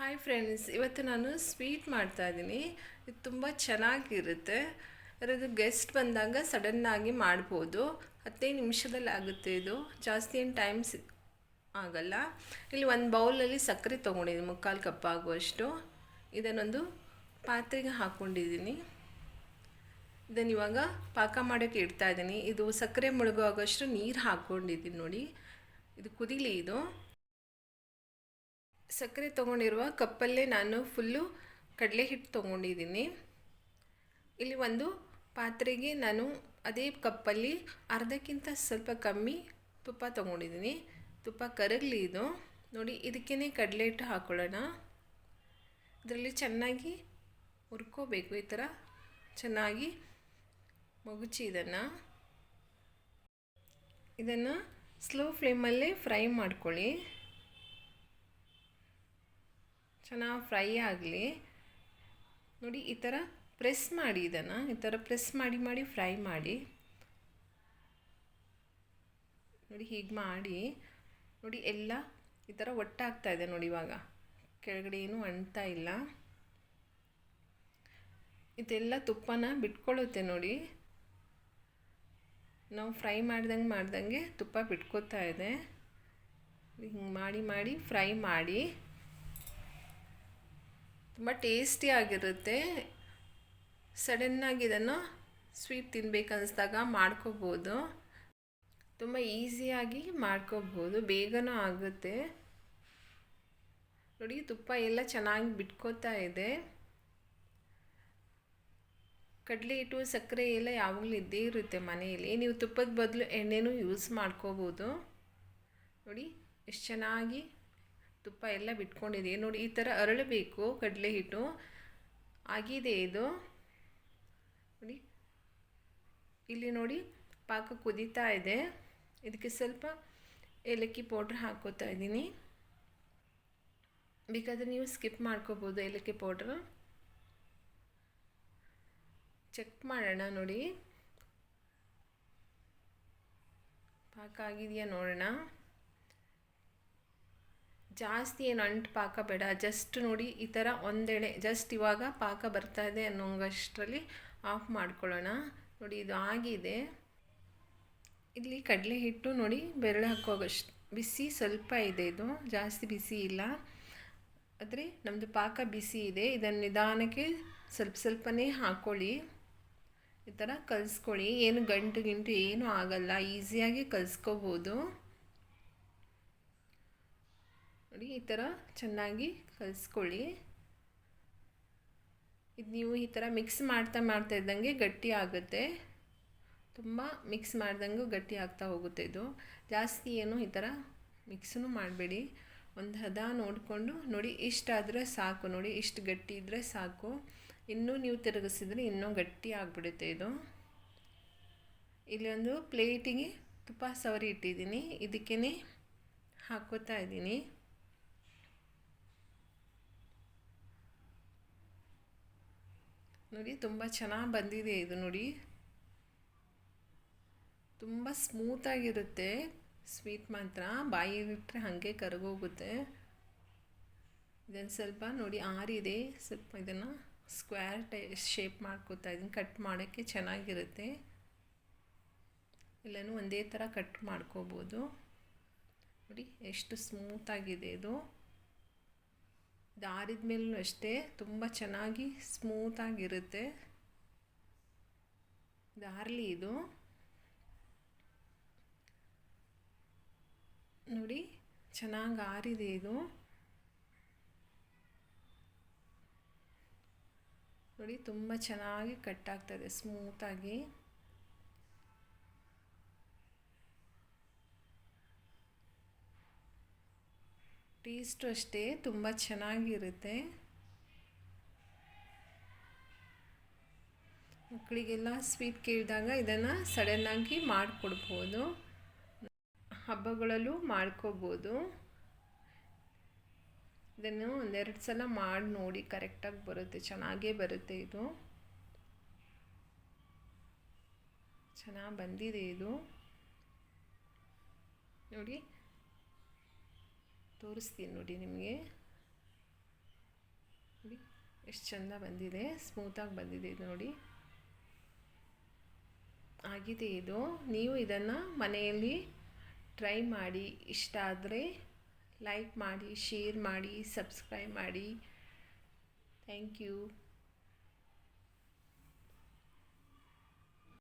Hi friends, ಇವತ್ತು ನಾನು sweet ಮಾಡ್ತಾಯಿದ್ದೀನಿ. ಇದು ತುಂಬ ಚೆನ್ನಾಗಿರುತ್ತೆ. ಯಾರಾದರೂ ಗೆಸ್ಟ್ ಬಂದಾಗ ಸಡನ್ನಾಗಿ ಮಾಡ್ಬೋದು. 15 ನಿಮಿಷದಲ್ಲಿ ಆಗುತ್ತೆ. ಇದು ಜಾಸ್ತಿ ಏನು ಟೈಮ್ಸ್ ಆಗಲ್ಲ. ಇಲ್ಲಿ ಒಂದು ಬೌಲಲ್ಲಿ ಸಕ್ಕರೆ ತೊಗೊಂಡಿದ್ದೀನಿ, 3/4 ಕಪ್ ಆಗುವಷ್ಟು. ಇದನ್ನೊಂದು ಪಾತ್ರೆಗೆ ಹಾಕ್ಕೊಂಡಿದ್ದೀನಿ. ಇದನ್ನು ಇವಾಗ ಪಾಕ ಮಾಡೋಕ್ಕೆ ಇಡ್ತಾಯಿದ್ದೀನಿ. ಇದು ಸಕ್ಕರೆ ಮುಳುಗೋ ಆಗೋಷ್ಟು ನೀರು ಹಾಕ್ಕೊಂಡಿದ್ದೀನಿ ನೋಡಿ. ಇದು ಕುದೀಲಿ. ಇದು ಸಕ್ಕರೆ ತೊಗೊಂಡಿರುವ ಕಪ್ಪಲ್ಲೇ ನಾನು ಫುಲ್ಲು ಕಡಲೆ ಹಿಟ್ಟು ತೊಗೊಂಡಿದ್ದೀನಿ. ಇಲ್ಲಿ ಒಂದು ಪಾತ್ರೆಗೆ ನಾನು ಅದೇ ಕಪ್ಪಲ್ಲಿ ಅರ್ಧಕ್ಕಿಂತ ಸ್ವಲ್ಪ ಕಮ್ಮಿ ತುಪ್ಪ ತೊಗೊಂಡಿದ್ದೀನಿ. ತುಪ್ಪ ಕರಗಲಿ. ಇದು ನೋಡಿ, ಇದಕ್ಕೇ ಕಡಲೆ ಹಿಟ್ಟು ಹಾಕ್ಕೊಳ್ಳೋಣ. ಇದರಲ್ಲಿ ಚೆನ್ನಾಗಿ ಹುರ್ಕೋಬೇಕು. ಈ ಥರ ಚೆನ್ನಾಗಿ ಮಗುಚಿ ಇದನ್ನು ಸ್ಲೋ ಫ್ಲೇಮಲ್ಲೇ ಫ್ರೈ ಮಾಡ್ಕೊಳ್ಳಿ. ಚೆನ್ನಾಗಿ ಫ್ರೈ ಆಗಲಿ ನೋಡಿ. ಈ ಥರ ಪ್ರೆಸ್ ಮಾಡಿ, ಇದನ್ನು ಈ ಥರ ಪ್ರೆಸ್ ಮಾಡಿ ಫ್ರೈ ಮಾಡಿ ನೋಡಿ. ಹೀಗೆ ಮಾಡಿ ನೋಡಿ, ಎಲ್ಲ ಈ ಥರ ಒಟ್ಟಾಗ್ತಾ ಇದೆ ನೋಡಿ. ಇವಾಗ ಕೆಳಗಡೆ ಏನೂ ಅಂಟ್ತಾ ಇಲ್ಲ. ಇದೆಲ್ಲ ತುಪ್ಪನ ಬಿಟ್ಕೊಳ್ಳುತ್ತೆ ನೋಡಿ. ನಾವು ಫ್ರೈ ಮಾಡ್ದಂಗೆ ತುಪ್ಪ ಬಿಟ್ಕೋತಾ ಇದೆ. ಹಿಂಗೆ ಮಾಡಿ ಫ್ರೈ ಮಾಡಿ. ತುಂಬ ಟೇಸ್ಟಿಯಾಗಿರುತ್ತೆ. ಸಡನ್ನಾಗಿ ಇದನ್ನು ಸ್ವೀಟ್ ತಿನ್ನಬೇಕನ್ನಿಸ್ದಾಗ ಮಾಡ್ಕೋಬೋದು. ತುಂಬ ಈಸಿಯಾಗಿ ಮಾಡ್ಕೋಬೋದು, ಬೇಗನೂ ಆಗುತ್ತೆ ನೋಡಿ. ತುಪ್ಪ ಎಲ್ಲ ಚೆನ್ನಾಗಿ ಬಿಟ್ಕೋತಾ ಇದೆ. ಕಡಲೆ ಹಿಟ್ಟು ಸಕ್ಕರೆ ಎಲ್ಲ ಯಾವಾಗಲೂ ಇದ್ದೇ ಇರುತ್ತೆ ಮನೆಯಲ್ಲಿ. ನೀವು ತುಪ್ಪದ ಬದಲು ಎಣ್ಣೆನೂ ಯೂಸ್ ಮಾಡ್ಕೋಬೋದು ನೋಡಿ. ಎಷ್ಟು ಚೆನ್ನಾಗಿ ತುಪ್ಪ ಎಲ್ಲ ಬಿಟ್ಕೊಂಡಿದೆ ನೋಡಿ. ಈ ಥರ ಅರಳಬೇಕು ಕಡಲೆ ಹಿಟ್ಟು. ಆಗಿದೆ ಇದು ನೋಡಿ. ಇಲ್ಲಿ ನೋಡಿ, ಪಾಕ ಕುದೀತಾ ಇದೆ. ಇದಕ್ಕೆ ಸ್ವಲ್ಪ ಏಲಕ್ಕಿ ಪೌಡ್ರ್ ಹಾಕ್ಕೋತಾ ಇದ್ದೀನಿ. ಬೇಕಾದರೆ ನೀವು ಸ್ಕಿಪ್ ಮಾಡ್ಕೋಬೋದು ಏಲಕ್ಕಿ ಪೌಡ್ರ್. ಚೆಕ್ ಮಾಡೋಣ ನೋಡಿ, ಪಾಕ ಆಗಿದೆಯಾ ನೋಡೋಣ. ಜಾಸ್ತಿ ಏನು ಅಂಟು ಪಾಕ ಬೇಡ, ಜಸ್ಟ್ ನೋಡಿ ಈ ಥರ ಒಂದೆಡೆ ಜಸ್ಟ್ ಇವಾಗ ಪಾಕ ಬರ್ತಾ ಇದೆ ಅನ್ನೋಂಗಷ್ಟರಲ್ಲಿ ಆಫ್ ಮಾಡ್ಕೊಳ್ಳೋಣ ನೋಡಿ. ಇದು ಆಗಿದೆ. ಇಲ್ಲಿ ಕಡಲೆ ಹಿಟ್ಟು ನೋಡಿ, ಬೆರಳು ಹಾಕೋಗಷ್ಟು ಬಿಸಿ ಸ್ವಲ್ಪ ಇದೆ. ಇದು ಜಾಸ್ತಿ ಬಿಸಿ ಇಲ್ಲ, ಆದರೆ ನಮ್ಮದು ಪಾಕ ಬಿಸಿ ಇದೆ. ಇದನ್ನು ನಿಧಾನಕ್ಕೆ ಸ್ವಲ್ಪನೇ ಹಾಕ್ಕೊಳ್ಳಿ. ಈ ಥರ ಕಲಿಸ್ಕೊಳ್ಳಿ. ಏನು ಗಂಟು ಏನೂ ಆಗಲ್ಲ, ಈಸಿಯಾಗಿ ಕಲಿಸ್ಕೋಬೋದು ನೋಡಿ. ಈ ಥರ ಚೆನ್ನಾಗಿ ಕಲಿಸ್ಕೊಳ್ಳಿ. ಇದು ನೀವು ಈ ಥರ ಮಿಕ್ಸ್ ಮಾಡ್ತಾ ಇದ್ದಂಗೆ ಗಟ್ಟಿ ಆಗುತ್ತೆ. ತುಂಬ ಮಿಕ್ಸ್ ಮಾಡ್ದಂಗೂ ಗಟ್ಟಿ ಆಗ್ತಾ ಹೋಗುತ್ತೆ. ಇದು ಜಾಸ್ತಿ ಏನು ಈ ಥರ ಮಿಕ್ಸೂ ಮಾಡಬೇಡಿ. ಒಂದು ಹದ ನೋಡಿಕೊಂಡು ನೋಡಿ, ಇಷ್ಟಾದರೆ ಸಾಕು ನೋಡಿ. ಇಷ್ಟು ಗಟ್ಟಿ ಇದ್ದರೆ ಸಾಕು. ಇನ್ನೂ ನೀವು ತಿರುಗಿಸಿದ್ರೆ ಇನ್ನೂ ಗಟ್ಟಿ ಆಗಿಬಿಡುತ್ತೆ ಇದು. ಇಲ್ಲೊಂದು ಪ್ಲೇಟಿಗೆ ತುಪ್ಪ ಸವರಿ ಇಟ್ಟಿದ್ದೀನಿ, ಇದಕ್ಕೇ ಹಾಕ್ಕೋತಾ ಇದ್ದೀನಿ ನೋಡಿ. ತುಂಬ ಚೆನ್ನಾಗಿ ಬಂದಿದೆ ಇದು ನೋಡಿ. ತುಂಬ ಸ್ಮೂತಾಗಿರುತ್ತೆ ಸ್ವೀಟ್. ಮಾತ್ರ ಬಾಯಿಗಿಟ್ಟರೆ ಹಾಗೆ ಕರಗೋಗುತ್ತೆ. ಇದನ್ನು ಸ್ವಲ್ಪ ನೋಡಿ ಆರಿದೆ. ಸ್ವಲ್ಪ ಇದನ್ನು ಸ್ಕ್ವೇರ್ ಶೇಪ್ ಮಾಡ್ಕೋತಾ ಇದ್ದೀನಿ. ಕಟ್ ಮಾಡೋಕ್ಕೆ ಚೆನ್ನಾಗಿರುತ್ತೆ. ಎಲ್ಲನೂ ಒಂದೇ ಥರ ಕಟ್ ಮಾಡ್ಕೋಬೋದು ನೋಡಿ. ಎಷ್ಟು ಸ್ಮೂತಾಗಿದೆ ಇದು. ಆರಿದ ಮೇಲೂ ಅಷ್ಟೇ ತುಂಬ ಚೆನ್ನಾಗಿ ಸ್ಮೂತಾಗಿರುತ್ತೆ. ಆರಲಿ ಇದು ನೋಡಿ. ಚೆನ್ನಾಗಿ ಆರಿದೆ ಇದು ನೋಡಿ. ತುಂಬ ಚೆನ್ನಾಗಿ ಕಟ್ ಆಗ್ತದೆ ಸ್ಮೂತಾಗಿ. ಟೇಸ್ಟು ಅಷ್ಟೇ ತುಂಬ ಚೆನ್ನಾಗಿರುತ್ತೆ. ಮಕ್ಕಳಿಗೆಲ್ಲ ಸ್ವೀಟ್ ಕೇಳಿದಾಗ ಇದನ್ನು ಸಡನ್ನಾಗಿ ಮಾಡಿಕೊಡ್ಬೋದು. ಹಬ್ಬಗಳಲ್ಲೂ ಮಾಡ್ಕೋಬೋದು. ಇದನ್ನು ಒಂದೆರಡು ಸಲ ಮಾಡಿ ನೋಡಿ, ಕರೆಕ್ಟಾಗಿ ಬರುತ್ತೆ, ಚೆನ್ನಾಗೇ ಬರುತ್ತೆ. ಇದು ಚೆನ್ನಾಗಿ ಬಂದಿದೆ ಇದು ನೋಡಿ. ತೋರಿಸ್ತೀನಿ ನೋಡಿ ನಿಮಗೆ. ಎಷ್ಟು ಚೆಂದ ಬಂದಿದೆ, ಸ್ಮೂತಾಗಿ ಬಂದಿದೆ ಇದು ನೋಡಿ. ಆಗಿದೆ ಇದು. ನೀವು ಇದನ್ನು ಮನೆಯಲ್ಲಿ ಟ್ರೈ ಮಾಡಿ. ಇಷ್ಟ ಆದರೆ ಲೈಕ್ ಮಾಡಿ, ಶೇರ್ ಮಾಡಿ, ಸಬ್ಸ್ಕ್ರೈಬ್ ಮಾಡಿ. Thank you.